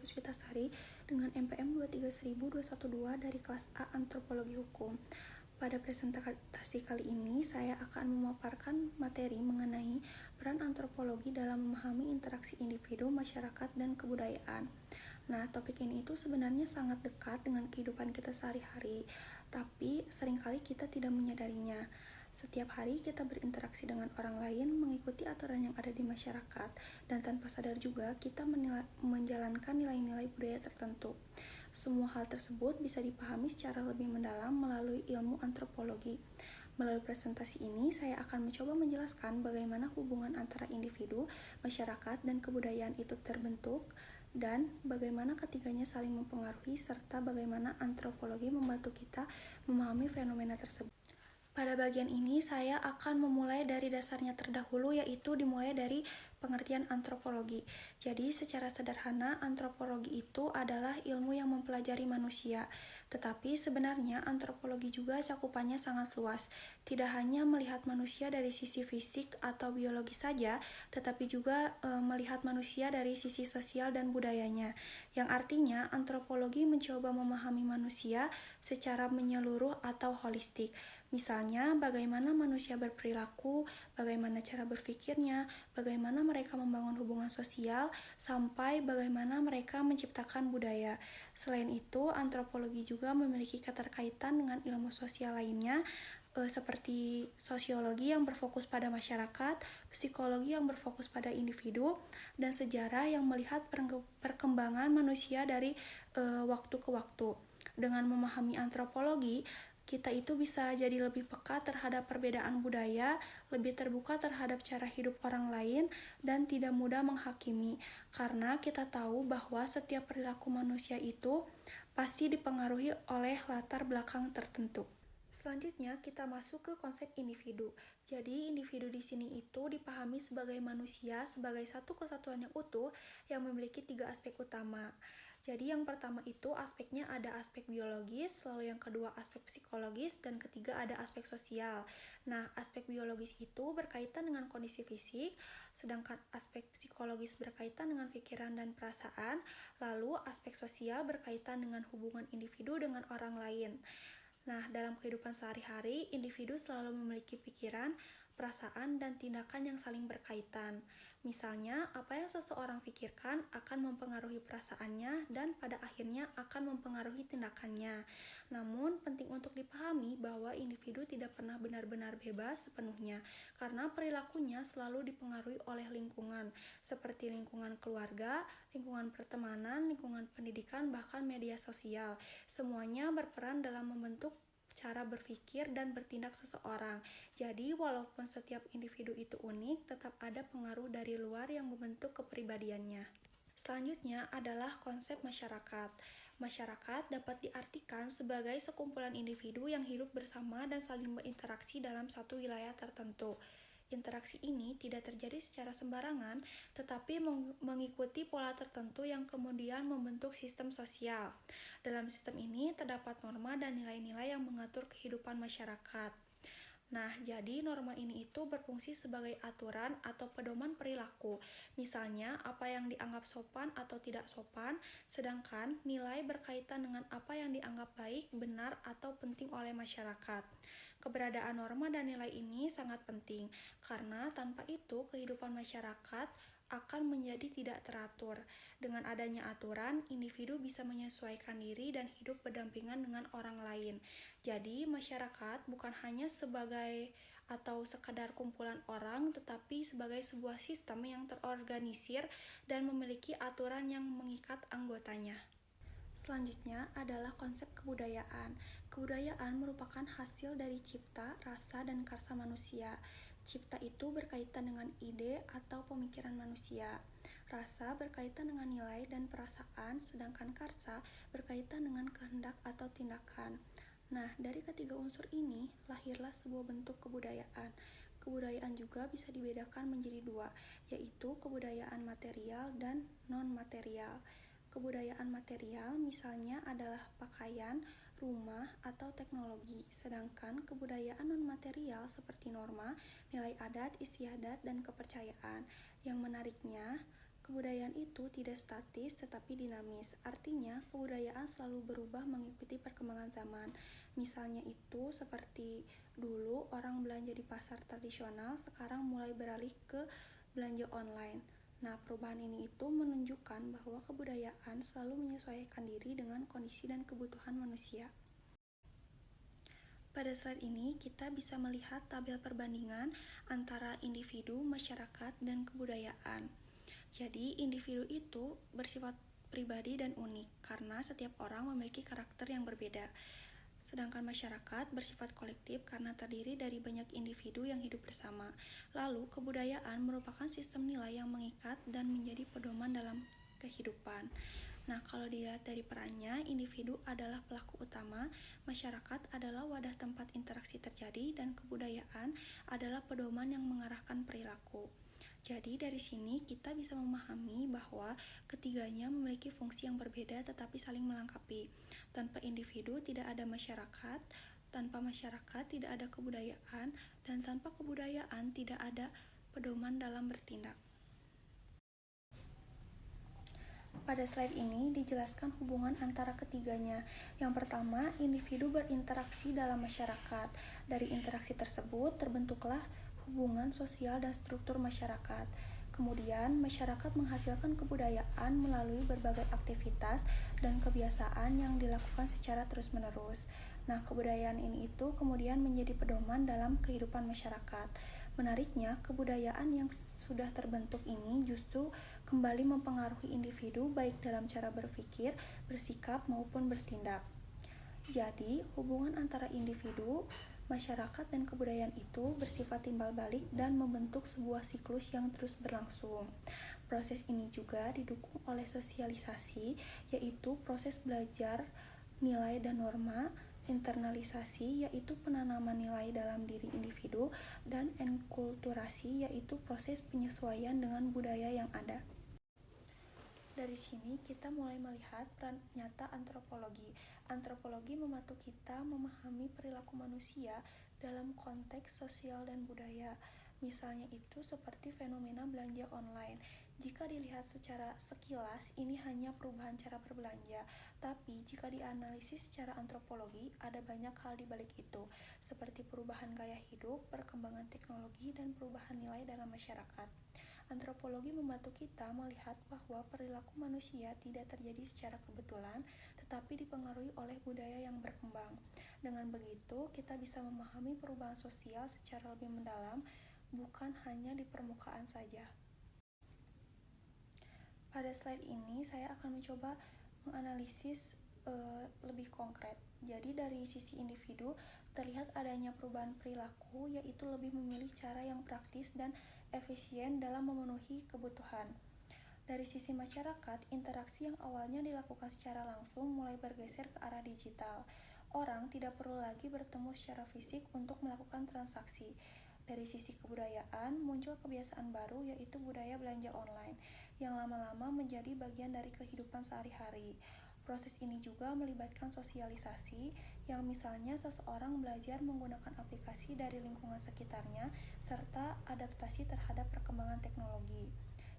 Puspitasari dengan MPM 2310212 dari kelas A Antropologi Hukum. Pada presentasi kali ini, saya akan memaparkan materi mengenai peran antropologi dalam memahami interaksi individu, masyarakat, dan kebudayaan. Nah, topik ini itu sebenarnya sangat dekat dengan kehidupan kita sehari-hari, tapi seringkali kita tidak menyadarinya. Setiap hari kita berinteraksi dengan orang lain, mengikuti aturan yang ada di masyarakat, dan tanpa sadar juga kita menjalankan nilai-nilai budaya tertentu. Semua hal tersebut bisa dipahami secara lebih mendalam melalui ilmu antropologi. Melalui presentasi ini, saya akan mencoba menjelaskan bagaimana hubungan antara individu, masyarakat, dan kebudayaan itu terbentuk, dan bagaimana ketiganya saling mempengaruhi, serta bagaimana antropologi membantu kita memahami fenomena tersebut. Pada bagian ini, saya akan memulai dari dasarnya terdahulu, yaitu dimulai dari pengertian antropologi. Jadi, secara sederhana, antropologi itu adalah ilmu yang mempelajari manusia. Tetapi sebenarnya antropologi juga cakupannya sangat luas. Tidak hanya melihat manusia dari sisi fisik atau biologi saja, tetapi juga melihat manusia dari sisi sosial dan budayanya. Yang artinya, antropologi mencoba memahami manusia secara menyeluruh atau holistik. Misalnya, bagaimana manusia berperilaku, bagaimana cara berpikirnya, bagaimana mereka membangun hubungan sosial, sampai bagaimana mereka menciptakan budaya. Selain itu, antropologi juga memiliki keterkaitan dengan ilmu sosial lainnya, seperti sosiologi yang berfokus pada masyarakat, psikologi yang berfokus pada individu, dan sejarah yang melihat perkembangan manusia dari waktu ke waktu. Dengan memahami antropologi, kita itu bisa jadi lebih peka terhadap perbedaan budaya, lebih terbuka terhadap cara hidup orang lain, dan tidak mudah menghakimi, karena kita tahu bahwa setiap perilaku manusia itu pasti dipengaruhi oleh latar belakang tertentu. Selanjutnya, kita masuk ke konsep individu. Jadi, individu di sini itu dipahami sebagai manusia, sebagai satu kesatuan yang utuh yang memiliki 3 aspek utama. Jadi yang pertama itu aspeknya ada aspek biologis, lalu yang kedua aspek psikologis, dan ketiga ada aspek sosial. Nah, aspek biologis itu berkaitan dengan kondisi fisik, sedangkan aspek psikologis berkaitan dengan pikiran dan perasaan, lalu aspek sosial berkaitan dengan hubungan individu dengan orang lain. Nah, dalam kehidupan sehari-hari, individu selalu memiliki pikiran, perasaan, dan tindakan yang saling berkaitan. Misalnya, apa yang seseorang pikirkan akan mempengaruhi perasaannya dan pada akhirnya akan mempengaruhi tindakannya. Namun, penting untuk dipahami bahwa individu tidak pernah benar-benar bebas sepenuhnya, karena perilakunya selalu dipengaruhi oleh lingkungan, seperti lingkungan keluarga, lingkungan pertemanan, lingkungan pendidikan, bahkan media sosial. Semuanya berperan dalam membentuk cara berpikir dan bertindak seseorang. Jadi, walaupun setiap individu itu unik, tetap ada pengaruh dari luar yang membentuk kepribadiannya. Selanjutnya adalah konsep masyarakat. Masyarakat dapat diartikan sebagai sekumpulan individu yang hidup bersama dan saling berinteraksi dalam satu wilayah tertentu. Interaksi ini tidak terjadi secara sembarangan, tetapi mengikuti pola tertentu yang kemudian membentuk sistem sosial. Dalam sistem ini terdapat norma dan nilai-nilai yang mengatur kehidupan masyarakat. Nah, jadi norma ini itu berfungsi sebagai aturan atau pedoman perilaku. Misalnya, apa yang dianggap sopan atau tidak sopan, sedangkan nilai berkaitan dengan apa yang dianggap baik, benar, atau penting oleh masyarakat. Keberadaan norma dan nilai ini sangat penting, karena tanpa itu kehidupan masyarakat akan menjadi tidak teratur. Dengan adanya aturan, individu bisa menyesuaikan diri dan hidup berdampingan dengan orang lain. Jadi, masyarakat bukan hanya sebagai atau sekadar kumpulan orang, tetapi sebagai sebuah sistem yang terorganisir dan memiliki aturan yang mengikat anggotanya. Selanjutnya adalah konsep kebudayaan. Kebudayaan merupakan hasil dari cipta, rasa, dan karsa manusia. Cipta itu berkaitan dengan ide atau pemikiran manusia. Rasa berkaitan dengan nilai dan perasaan, sedangkan karsa berkaitan dengan kehendak atau tindakan. Nah, dari ketiga unsur ini, lahirlah sebuah bentuk kebudayaan. Kebudayaan juga bisa dibedakan menjadi dua, yaitu kebudayaan material dan non-material. Kebudayaan material misalnya adalah pakaian, rumah, atau teknologi, sedangkan kebudayaan non-material seperti norma, nilai adat, istiadat, dan kepercayaan. Yang menariknya, Kebudayaan itu tidak statis tetapi dinamis. Artinya, kebudayaan selalu berubah mengikuti perkembangan zaman. Misalnya itu seperti dulu orang belanja di pasar tradisional, sekarang mulai beralih ke belanja online. Nah, perubahan ini itu menunjukkan bahwa kebudayaan selalu menyesuaikan diri dengan kondisi dan kebutuhan manusia. Pada slide ini, kita bisa melihat tabel perbandingan antara individu, masyarakat, dan kebudayaan. Jadi, individu itu bersifat pribadi dan unik karena setiap orang memiliki karakter yang berbeda. Sedangkan masyarakat bersifat kolektif karena terdiri dari banyak individu yang hidup bersama. Lalu, kebudayaan merupakan sistem nilai yang mengikat dan menjadi pedoman dalam kehidupan. Nah, kalau dilihat dari perannya, individu adalah pelaku utama, masyarakat adalah wadah tempat interaksi terjadi, dan kebudayaan adalah pedoman yang mengarahkan perilaku. Jadi dari sini kita bisa memahami bahwa ketiganya memiliki fungsi yang berbeda tetapi saling melengkapi. Tanpa individu tidak ada masyarakat, tanpa masyarakat tidak ada kebudayaan, dan tanpa kebudayaan tidak ada pedoman dalam bertindak. Pada slide ini dijelaskan hubungan antara ketiganya. Yang pertama, individu berinteraksi dalam masyarakat. Dari interaksi tersebut terbentuklah hubungan sosial dan struktur masyarakat. Kemudian, masyarakat menghasilkan kebudayaan melalui berbagai aktivitas dan kebiasaan yang dilakukan secara terus-menerus. Nah, kebudayaan ini itu kemudian menjadi pedoman dalam kehidupan masyarakat. Menariknya, kebudayaan yang sudah terbentuk ini justru kembali mempengaruhi individu baik dalam cara berpikir, bersikap, maupun bertindak. Jadi, hubungan antara individu, masyarakat, dan kebudayaan itu bersifat timbal balik dan membentuk sebuah siklus yang terus berlangsung. Proses ini juga didukung oleh sosialisasi, yaitu proses belajar nilai dan norma, internalisasi, yaitu penanaman nilai dalam diri individu, dan enkulturasi, yaitu proses penyesuaian dengan budaya yang ada. Dari sini kita mulai melihat peran nyata antropologi. Antropologi membantu kita memahami perilaku manusia dalam konteks sosial dan budaya. Misalnya itu seperti fenomena belanja online. Jika dilihat secara sekilas, ini hanya perubahan cara berbelanja. Tapi jika dianalisis secara antropologi, ada banyak hal di balik itu, seperti perubahan gaya hidup, perkembangan teknologi, dan perubahan nilai dalam masyarakat. Antropologi membantu kita melihat bahwa perilaku manusia tidak terjadi secara kebetulan, tetapi dipengaruhi oleh budaya yang berkembang. Dengan begitu, kita bisa memahami perubahan sosial secara lebih mendalam, bukan hanya di permukaan saja. Pada slide ini, saya akan mencoba menganalisis lebih konkret. Jadi dari sisi individu, terlihat adanya perubahan perilaku, yaitu lebih memilih cara yang praktis dan efisien dalam memenuhi kebutuhan. Dari sisi masyarakat, interaksi yang awalnya dilakukan secara langsung mulai bergeser ke arah digital. Orang tidak perlu lagi bertemu secara fisik untuk melakukan transaksi. Dari sisi kebudayaan, muncul kebiasaan baru yaitu budaya belanja online, yang lama-lama menjadi bagian dari kehidupan sehari-hari. Proses ini juga melibatkan sosialisasi, yang misalnya seseorang belajar menggunakan aplikasi dari lingkungan sekitarnya, serta adaptasi terhadap perkembangan teknologi.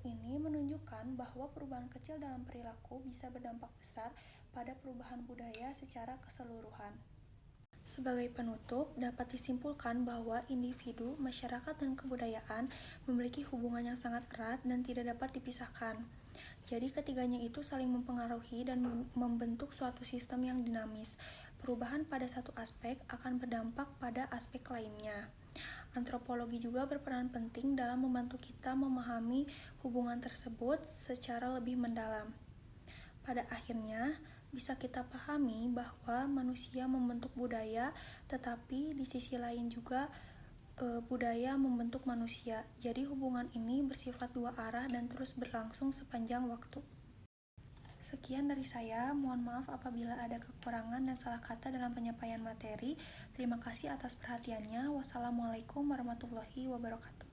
Ini menunjukkan bahwa perubahan kecil dalam perilaku bisa berdampak besar pada perubahan budaya secara keseluruhan. Sebagai penutup, dapat disimpulkan bahwa individu, masyarakat, dan kebudayaan memiliki hubungan yang sangat erat dan tidak dapat dipisahkan. Jadi ketiganya itu saling mempengaruhi dan membentuk suatu sistem yang dinamis. Perubahan pada satu aspek akan berdampak pada aspek lainnya. Antropologi juga berperan penting dalam membantu kita memahami hubungan tersebut secara lebih mendalam. Pada akhirnya, bisa kita pahami bahwa manusia membentuk budaya, tetapi di sisi lain juga budaya membentuk manusia. Jadi hubungan ini bersifat dua arah dan terus berlangsung sepanjang waktu. Sekian dari saya, mohon maaf apabila ada kekurangan dan salah kata dalam penyampaian materi. Terima kasih atas perhatiannya. Wassalamualaikum warahmatullahi wabarakatuh.